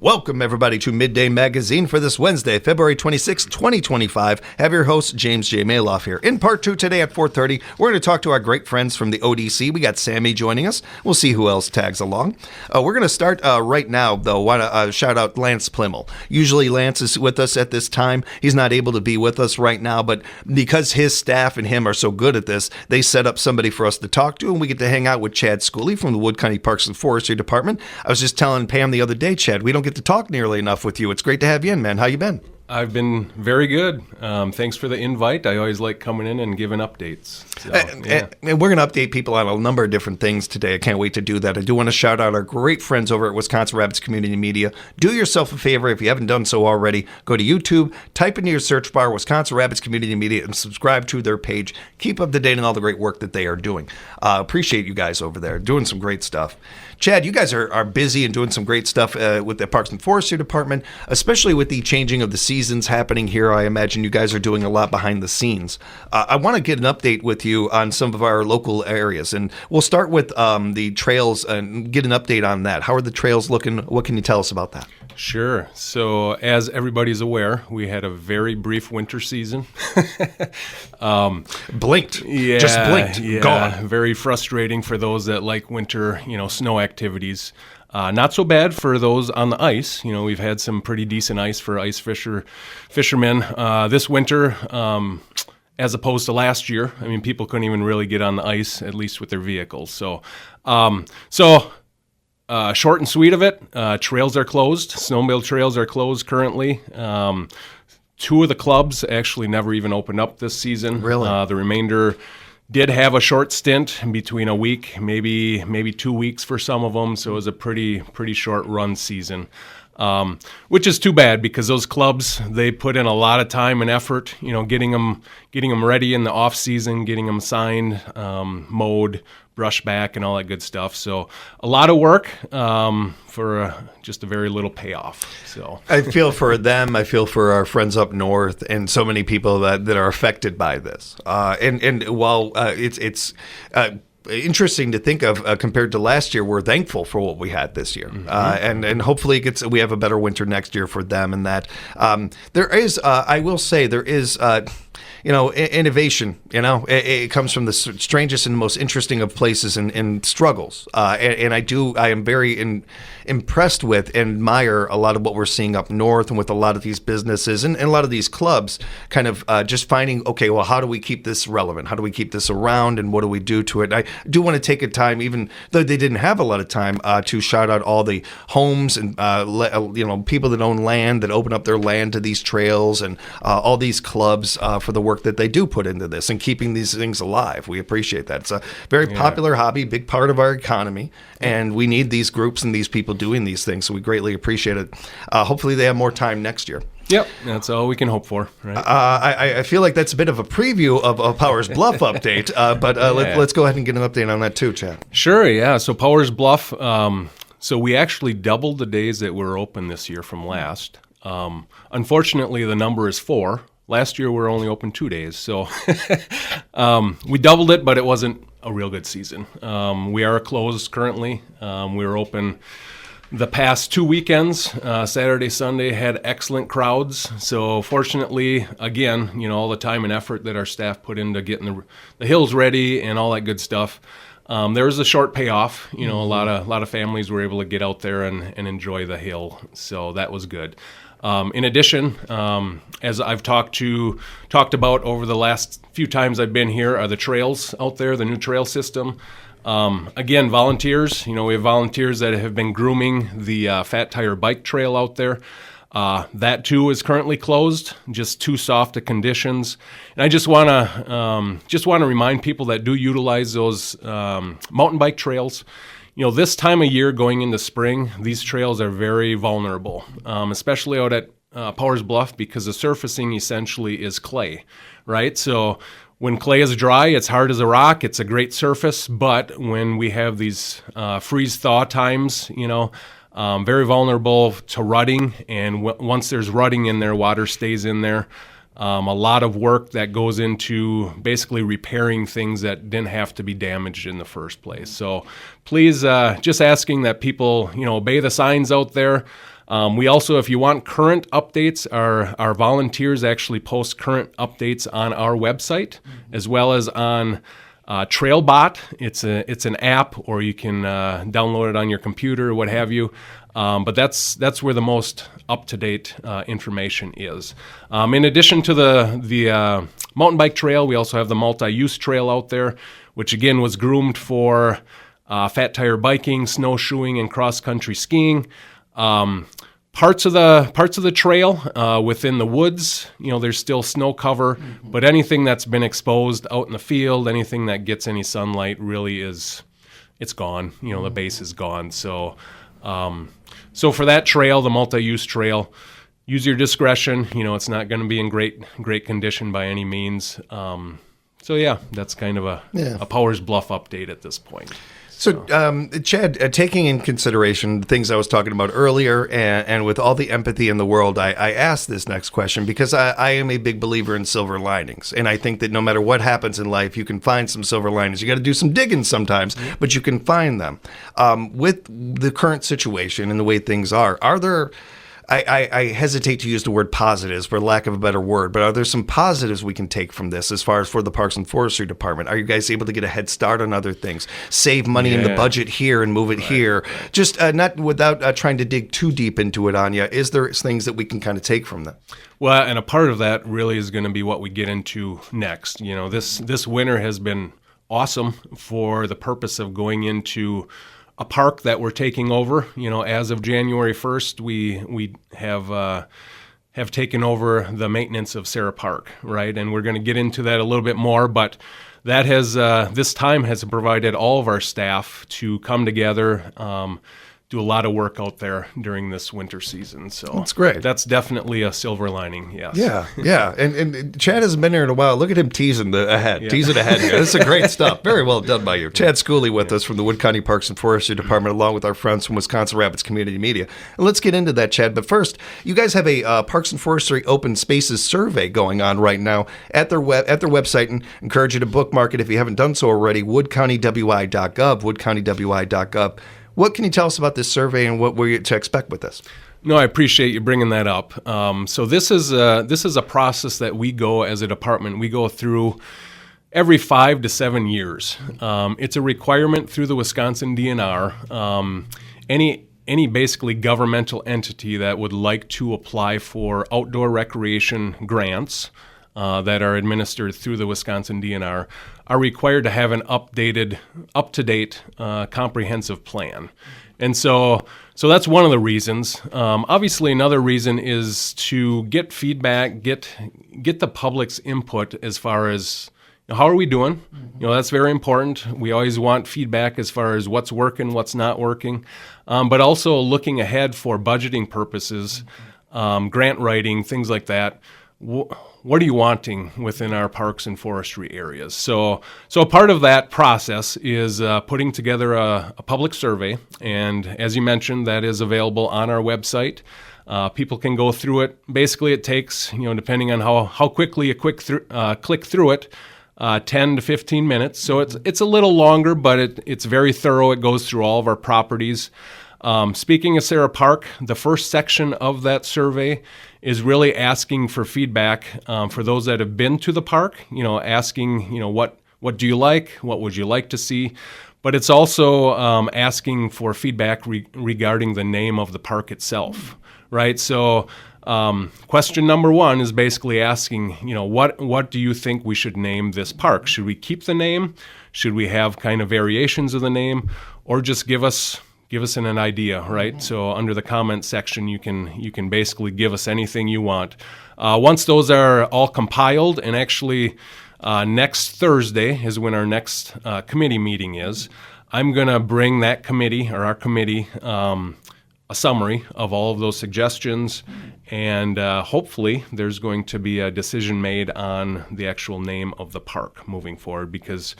Welcome, everybody, to Midday Magazine for this Wednesday, February 26, 2025. Have your host, James J. Maloff here. In part two today at 4:30, we're going to talk to our great friends from the ODC. We got Sammy joining us. We'll see who else tags along. We're going to start right now, though. Want to shout out Lance Plimmel. Usually Lance is with us at this time. He's not able to be with us right now, but because his staff and him are so good at this, they set up somebody for us to talk to, and we get to hang out with Chad Schooley from the Wood County Parks and Forestry Department. I was just telling Pam the other day, Chad, we don't get to talk nearly enough with you. It's great to have you in, man. How you been? I've been very good. Thanks for the invite. I always like coming in and giving updates. So, and we're going to update people on a number of different things today. I can't wait to do that. I do want to shout out our great friends over at Wisconsin Rapids Community Media. Do yourself a favor, if you haven't done so already, go to YouTube, type into your search bar Wisconsin Rapids Community Media, and subscribe to their page. Keep up to date on all the great work that they are doing. Appreciate you guys over there doing some great stuff. Chad, you guys are busy and doing some great stuff with the Parks and Forestry Department, especially with the changing of the seasons happening here. I imagine you guys are doing a lot behind the scenes. I want to get an update with you on some of our local areas, and we'll start with the trails and get an update on that. How are the trails looking? What can you tell us about that? Sure. So as everybody's aware, we had a very brief winter season. Blinked. Yeah, just blinked. Yeah, gone. Very frustrating for those that like winter, snow activities. Not so bad for those on the ice. We've had some pretty decent ice for ice fishermen this winter, as opposed to last year. I mean, people couldn't even really get on the ice, at least with their vehicles. So short and sweet of it, trails are closed. Snowmobile trails are closed currently. Two of the clubs actually never even opened up this season. Really? The remainder did have a short stint between a week, maybe 2 weeks for some of them. So it was a pretty short run season, which is too bad because those clubs, they put in a lot of time and effort, getting them ready in the off season, getting them signed, mowed, brush back, and all that good stuff. So a lot of work for just a very little payoff. So I feel for them. I feel for our friends up north and so many people that are affected by this. And while it's interesting to think of compared to last year, we're thankful for what we had this year, and hopefully we have a better winter next year for them. And that there is, I will say, there is. Innovation, it comes from the strangest and most interesting of places and struggles. And I am very impressed with and admire a lot of what we're seeing up north and with a lot of these businesses and a lot of these clubs kind of just finding, okay, well, how do we keep this relevant? How do we keep this around? And what do we do to it? I do want to take a time, even though they didn't have a lot of time, to shout out all the homes and, people that own land, that open up their land to these trails and all these clubs for the work that they do put into this and keeping these things alive. We appreciate that. It's a very popular hobby, big part of our economy, and we need these groups and these people doing these things, so we greatly appreciate it. Hopefully they have more time next year. Yep, that's all we can hope for, right? I feel like that's a bit of a preview of a Powers Bluff update, but let's go ahead and get an update on that too, Chad. Sure, yeah. So Powers Bluff, so we actually doubled the days that were open this year from last. Unfortunately, the number is 4. Last year, we were only open 2 days, so we doubled it, but it wasn't a real good season. We are closed currently. We were open the past 2 weekends. Saturday, Sunday had excellent crowds. So fortunately, again, all the time and effort that our staff put into getting the hills ready and all that good stuff. There was a short payoff. A lot of families were able to get out there and enjoy the hill, so that was good. In addition, as I've talked about over the last few times I've been here, are the trails out there, the new trail system. Again, volunteers. We have volunteers that have been grooming the Fat Tire Bike Trail out there. That too is currently closed, just too soft of conditions. And I just want to remind people that do utilize those mountain bike trails. This time of year going into spring, these trails are very vulnerable, especially out at Powers Bluff, because the surfacing essentially is clay, right? So when clay is dry, it's hard as a rock. It's a great surface, but when we have these freeze-thaw times, very vulnerable to rutting, and once there's rutting in there, water stays in there. A lot of work that goes into basically repairing things that didn't have to be damaged in the first place. So please, just asking that people, obey the signs out there. We also, if you want current updates, our volunteers actually post current updates on our website, as well as on TrailBot. It's an app, or you can download it on your computer or what have you. But that's where the most up-to-date information is. In addition to the mountain bike trail, we also have the multi-use trail out there, which again was groomed for fat tire biking, snowshoeing, and cross-country skiing. Parts of the trail within the woods, there's still snow cover, but anything that's been exposed out in the field, anything that gets any sunlight, really it's gone. The base is gone. So for that trail, the multi-use trail, use your discretion. It's not going to be in great condition by any means. So yeah, that's kind of a Powers Bluff update at this point. So, Chad, taking in consideration the things I was talking about earlier, and with all the empathy in the world, I asked this next question because I am a big believer in silver linings. And I think that no matter what happens in life, you can find some silver linings. You got to do some digging sometimes, but you can find them. With the current situation and the way things are there... I hesitate to use the word positives for lack of a better word, but are there some positives we can take from this as far as for the Parks and Forestry Department? Are you guys able to get a head start on other things? Save money in the budget here and move it here? Just not without trying to dig too deep into it on you. Is there things that we can kind of take from that? Well, and a part of that really is going to be what we get into next. This winter has been awesome for the purpose of going into a park that we're taking over. As of January 1st, we have taken over the maintenance of Sarah Park, right? And we're going to get into that a little bit more, but that has this time has provided all of our staff to come together, do a lot of work out there during this winter season. So that's great. That's definitely a silver lining, yes. Yeah. And Chad hasn't been here in a while. Look at him teasing ahead here. This is great stuff. Very well done by you. Chad Schooley with us from the Wood County Parks and Forestry Department, along with our friends from Wisconsin Rapids Community Media. And let's get into that, Chad. But first, you guys have a Parks and Forestry Open Spaces survey going on right now at their website, and encourage you to bookmark it if you haven't done so already, woodcountywi.gov, woodcountywi.gov. What can you tell us about this survey and what we're to expect with this? No, I appreciate you bringing that up. So this is a process that we go as a department. We go through every 5 to 7 years. It's a requirement through the Wisconsin DNR. Any basically governmental entity that would like to apply for outdoor recreation grants that are administered through the Wisconsin DNR are required to have an up-to-date comprehensive plan. And so that's one of the reasons. Obviously, another reason is to get feedback, get the public's input as far as how are we doing. That's very important. We always want feedback as far as what's working, what's not working, but also looking ahead for budgeting purposes, grant writing, things like that. What are you wanting within our parks and forestry areas? So a part of that process is putting together a public survey, and as you mentioned, that is available on our website. People can go through it. Basically, it takes, depending on how quickly you click through it, 10 to 15 minutes. So it's a little longer, but it's very thorough. It goes through all of our properties. Speaking of Sarah Park, the first section of that survey is really asking for feedback for those that have been to the park, asking, what do you like? What would you like to see? But it's also asking for feedback regarding the name of the park itself, right? So question number one is basically asking, what do you think we should name this park? Should we keep the name? Should we have kind of variations of the name? Or just give us an idea, right? So under the comment section, you can basically give us anything you want. Once those are all compiled, and actually next Thursday is when our next committee meeting is, I'm going to bring that committee, or our committee, a summary of all of those suggestions, and hopefully there's going to be a decision made on the actual name of the park moving forward, because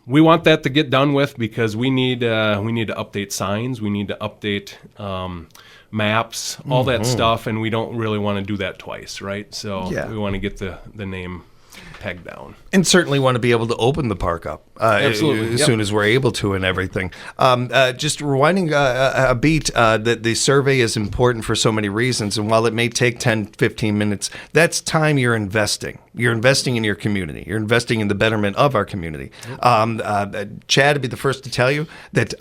we want that to get done with, because we need to update signs, we need to update maps, all that stuff, and we don't really want to do that twice, right? So we want to get the name pegged down. And certainly want to be able to open the park up Absolutely. as Yep. soon as we're able to and everything. Just rewinding a beat, that the survey is important for so many reasons. And while it may take 10, 15 minutes, that's time you're investing. You're investing in your community. You're investing in the betterment of our community. Chad would be the first to tell you that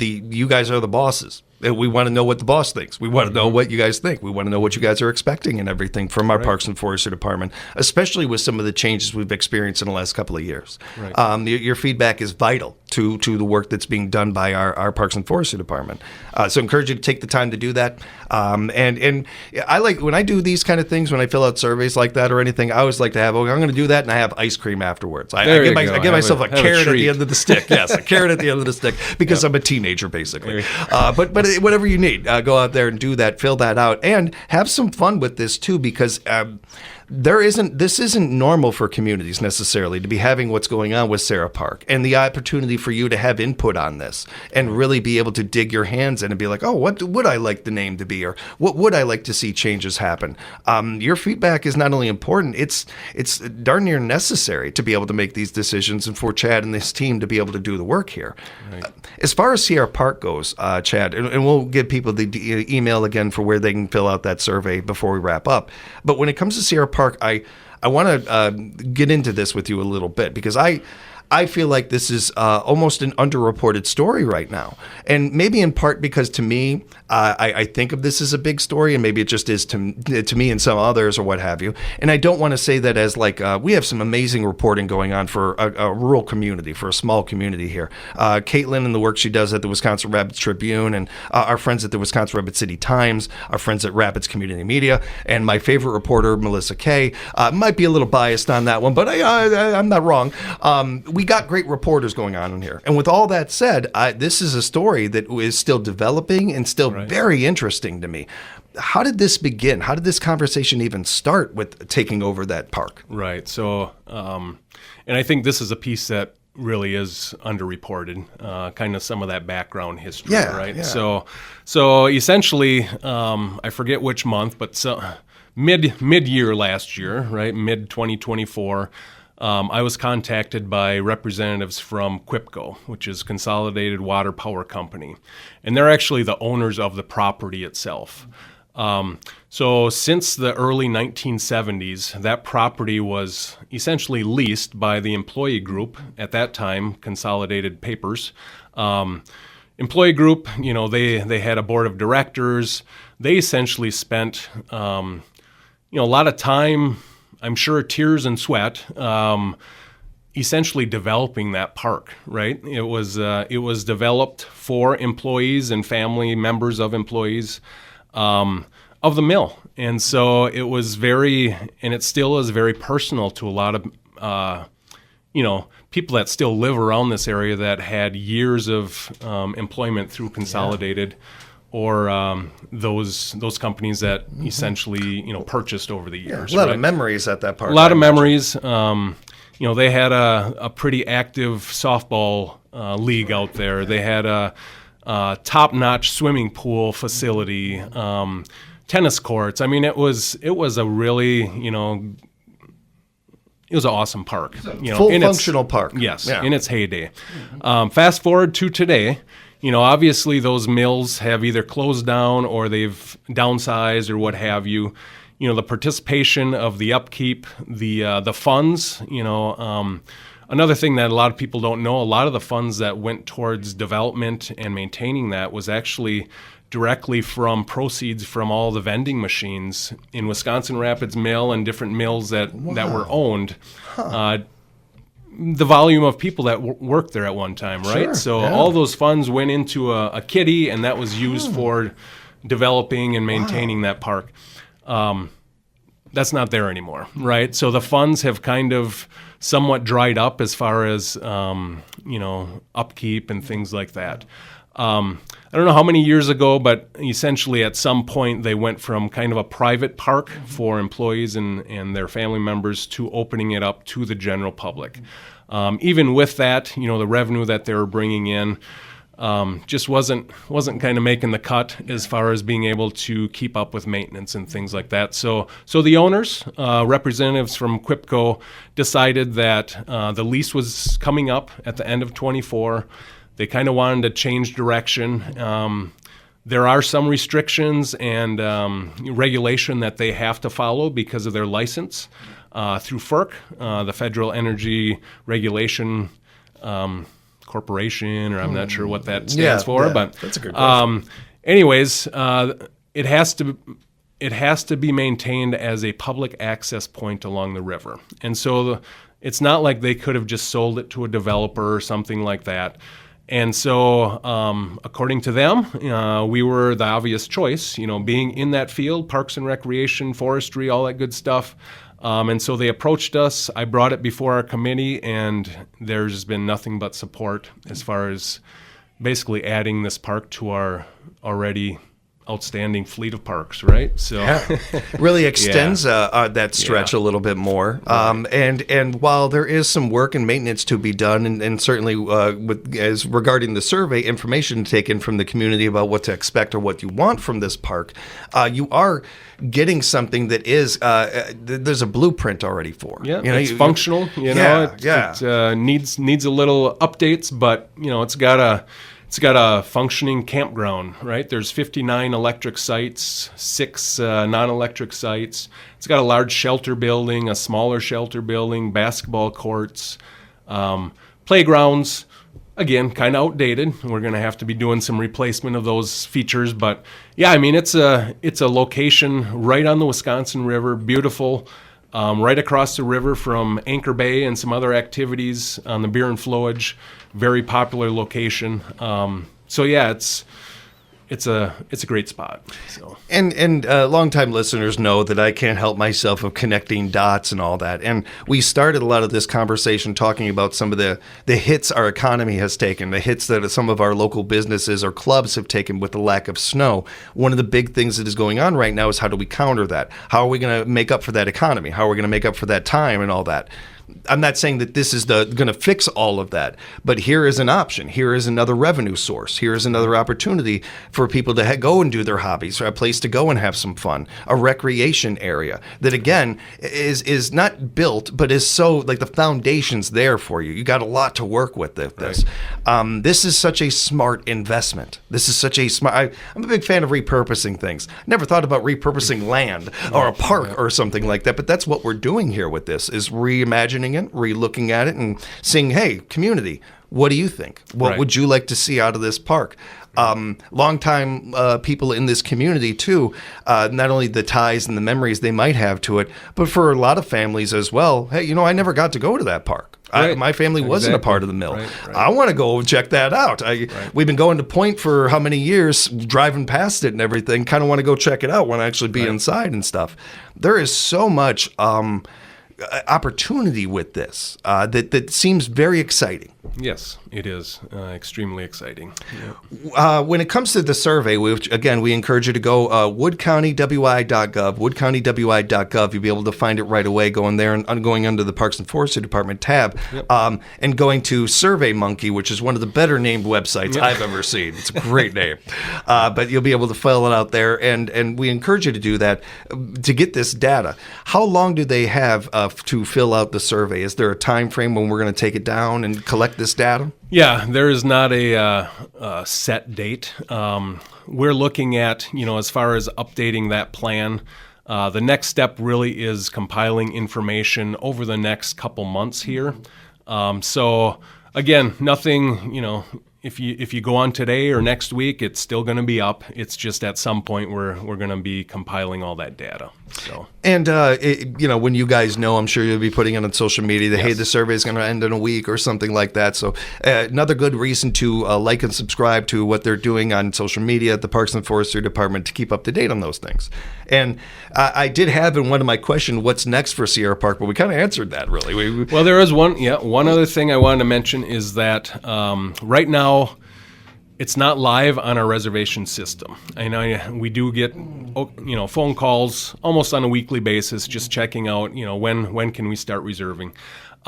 you guys are the bosses. We want to know what the boss thinks. We want to know what you guys think. We want to know what you guys are expecting and everything from our Parks and Forestry Department, especially with some of the changes we've experienced in the last couple of years. Right. Your feedback is vital to the work that's being done by our Parks and Forestry Department. So I encourage you to take the time to do that. And I like, when I do these kind of things, when I fill out surveys like that or anything, I always like to have, I'm going to do that, and I have ice cream afterwards. I give myself a carrot at the end of the stick. Yes, a carrot at the end of the stick, because I'm a teenager, basically. But whatever you need, go out there and do that, fill that out, and have some fun with this too, because this isn't normal for communities necessarily to be having what's going on with Sarah Park, and the opportunity for you to have input on this and really be able to dig your hands in and be like, oh, what would I like the name to be, or what would I like to see changes happen? Your feedback is not only important, it's darn near necessary to be able to make these decisions and for Chad and this team to be able to do the work here. Right. As far as Sierra Park goes, Chad, and we'll give people the email again for where they can fill out that survey before we wrap up. But when it comes to Sierra Park, I want to get into this with you a little bit, because I feel like this is almost an underreported story right now. And maybe in part because to me, I think of this as a big story, and maybe it just is to me and some others or what have you. And I don't want to say that as like, we have some amazing reporting going on for a rural community, for a small community here. Caitlin and the work she does at the Wisconsin Rapids Tribune, and our friends at the Wisconsin Rapids City Times, our friends at Rapids Community Media, and my favorite reporter, Melissa Kay, might be a little biased on that one, but I'm not wrong. We got great reporters going on in here. And with all that said, this is a story that is still developing and still very interesting to me. How did this begin? How did this conversation even start with taking over that park? Right. So, and I think this is a piece that really is underreported, kind of some of that background history, right? Yeah. So essentially, I forget which month, but mid-year last year, right, mid-2024, I was contacted by representatives from QIPCO, which is Consolidated Water Power Company, and they're actually the owners of the property itself. So since the early 1970s, that property was essentially leased by the employee group, at that time, Consolidated Papers. Employee group, they had a board of directors. They essentially spent, a lot of time, I'm sure tears and sweat, essentially developing that park, right? It was developed for employees and family members of employees of the mill. And so it was and it still is very personal to a lot of, people that still live around this area that had years of employment through Consolidated. Or those companies that essentially purchased over the years. A lot of memories at that park. A lot of memories. They had a pretty active softball league out there. They had a top-notch swimming pool facility, tennis courts. I mean, it was a really it was an awesome park. Full functional park. Yes, in its heyday. Fast forward to today. Obviously those mills have either closed down or they've downsized or what have you. The participation of the upkeep, the funds, another thing that a lot of people don't know, a lot of the funds that went towards development and maintaining that was actually directly from proceeds from all the vending machines in Wisconsin Rapids Mill and different mills that were owned. The volume of people that worked there at one time, right? Sure, so all those funds went into a kitty, and that was used for developing and maintaining that park. That's not there anymore, right? So the funds have kind of somewhat dried up as far as upkeep and things like that. I don't know how many years ago, but essentially at some point they went from kind of a private park for employees and their family members to opening it up to the general public. Even with that, the revenue that they were bringing in, just wasn't kind of making the cut as far as being able to keep up with maintenance and things like that. So the owners, representatives from Quipco, decided that the lease was coming up at the end of 24. They kind of wanted to change direction. There are some restrictions and regulation that they have to follow because of their license through FERC, the Federal Energy Regulation Corporation, or I'm not sure what that stands for. But that's a good question. Anyways, it has to be maintained as a public access point along the river, and so it's not like they could have just sold it to a developer or something like that. And so, according to them, we were the obvious choice, being in that field, parks and recreation, forestry, all that good stuff. And so they approached us. I brought it before our committee, and there's been nothing but support as far as basically adding this park to our already outstanding fleet of parks, right? So really extends that stretch a little bit more. Right. And while there is some work and maintenance to be done, and certainly as regarding the survey, information to take in from the community about what to expect or what you want from this park, you are getting something that is there's a blueprint already for. Yeah, it's functional. It needs a little updates, but it's got a functioning campground, right? There's 59 electric sites, 6 non-electric sites. It's got a large shelter building, a smaller shelter building, basketball courts, playgrounds. Again, kind of outdated. We're going to have to be doing some replacement of those features, but yeah, I mean it's a location right on the Wisconsin River, beautiful. Right across the river from Anchor Bay and some other activities on the beer and flowage, very popular location. So yeah, it's a great spot. So. And longtime listeners know that I can't help myself of connecting dots and all that. And we started a lot of this conversation talking about some of the hits our economy has taken, the hits that some of our local businesses or clubs have taken with the lack of snow. One of the big things that is going on right now is how do we counter that? How are we going to make up for that economy? How are we going to make up for that time and all that? I'm not saying that this is going to fix all of that, but here is an option. Here is another revenue source. Here is another opportunity for people to go and do their hobbies, or a place to go and have some fun, a recreation area that, again, is not built, but is so, like, the foundation's there for you. You got a lot to work with this. Right. This is such a smart investment. This is such a smart... I'm a big fan of repurposing things. Never thought about repurposing land or a park or something like that, but that's what we're doing here with this, is reimagining it, re-looking at it, and saying, hey, community, what do you think? What would you like to see out of this park? Longtime people in this community, too, not only the ties and the memories they might have to it, but for a lot of families as well, hey, I never got to go to that park. Right. My family wasn't a part of the mill. Right. I want to go check that out. We've been going to Point for how many years, driving past it and everything, kind of want to go check it out, want to actually be inside and stuff. There is so much... opportunity with this that seems very exciting. Yes, it is extremely exciting. Yeah. When it comes to the survey, which again we encourage you to go woodcountywi.gov, woodcountywi.gov. You'll be able to find it right away. Going there and going under the Parks and Forestry Department tab, and going to SurveyMonkey, which is one of the better named websites I've ever seen. It's a great name, but you'll be able to fill it out there, and we encourage you to do that to get this data. How long do they have to fill out the survey? Is there a time frame when we're going to take it down and collect this data? Yeah, there is not a set date. We're looking at, as far as updating that plan, the next step really is compiling information over the next couple months here. So again, nothing, if you go on today or next week, it's still going to be up. It's just at some point we're going to be compiling all that data. So. And when you guys know, I'm sure you'll be putting it on social media that hey, the survey is going to end in a week or something like that. So another good reason to like and subscribe to what they're doing on social media at the Parks and Forestry Department to keep up to date on those things. And I did have in one of my questions, what's next for Sierra Park, but we kind of answered that really. Well, there is one other thing I wanted to mention is that right now, it's not live on our reservation system. I know we do get, phone calls almost on a weekly basis, just checking out, when can we start reserving.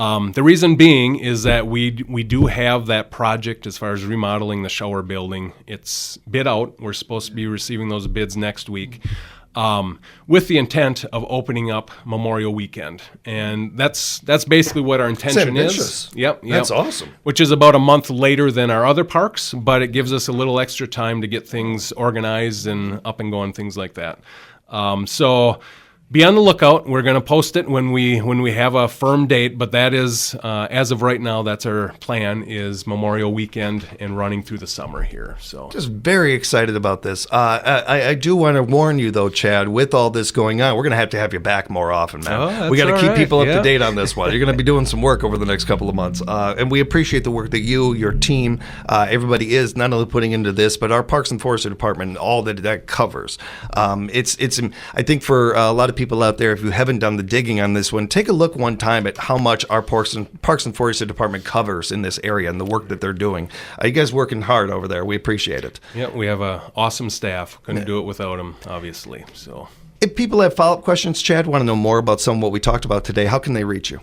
The reason being is that we do have that project as far as remodeling the shower building. It's bid out. We're supposed to be receiving those bids next week. With the intent of opening up Memorial Weekend, and that's basically what our intention is. Yep, That's awesome. Which is about a month later than our other parks, but it gives us a little extra time to get things organized and up and going, things like that. So be on the lookout. We're going to post it when we have a firm date, but that is, as of right now, that's our plan, is Memorial Weekend and running through the summer here. So Just very excited about this. I do want to warn you, though, Chad, with all this going on, we're going to have you back more often, man. Oh, we got to that's keep all people up right. to Yeah. date on this one. You're going to be doing some work over the next couple of months. And we appreciate the work that you, your team, everybody is not only putting into this, but our Parks and Forestry Department and all that covers. It's I think for a lot of people out there, if you haven't done the digging on this one, take a look one time at how much our Parks and Forestry Department covers in this area and the work that they're doing. You guys working hard over there. We appreciate it. yeah, we have an awesome staff. Couldn't do it without them, obviously. So. If people have follow-up questions, Chad, want to know more about some of what we talked about today, how can they reach you?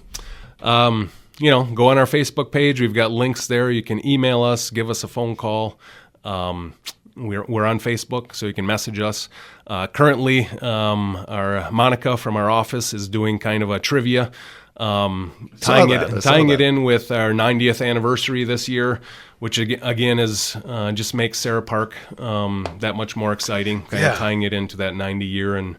Go on our Facebook page. We've got links there. You can email us, give us a phone call. We're on Facebook, so you can message us. Currently, our Monica from our office is doing kind of a trivia, tying it in with our 90th anniversary this year, which again is just makes Sarah Park that much more exciting. Kind of tying it into that 90 year and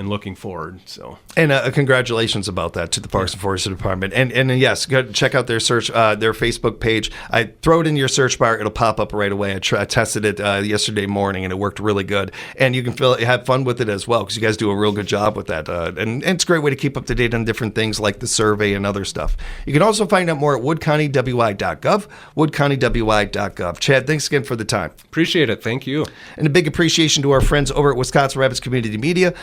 looking forward. So And congratulations about that to the Parks and Forestry Department. And yes, go check out their their Facebook page. I throw it in your search bar; it'll pop up right away. I tested it yesterday morning, and it worked really good. And you can have fun with it as well, because you guys do a real good job with that. And it's a great way to keep up to date on different things like the survey and other stuff. You can also find out more at woodcountywi.gov, woodcountywi.gov. Chad, thanks again for the time. appreciate it. Thank you. And a big appreciation to our friends over at Wisconsin Rapids Community Media.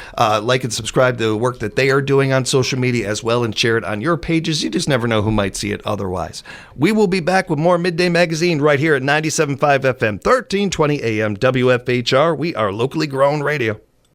Like and subscribe to the work that they are doing on social media as well, and share it on your pages. You just never know who might see it otherwise. We will be back with more Midday Magazine right here at 97.5 FM, 1320 AM, WFHR. We are locally grown radio.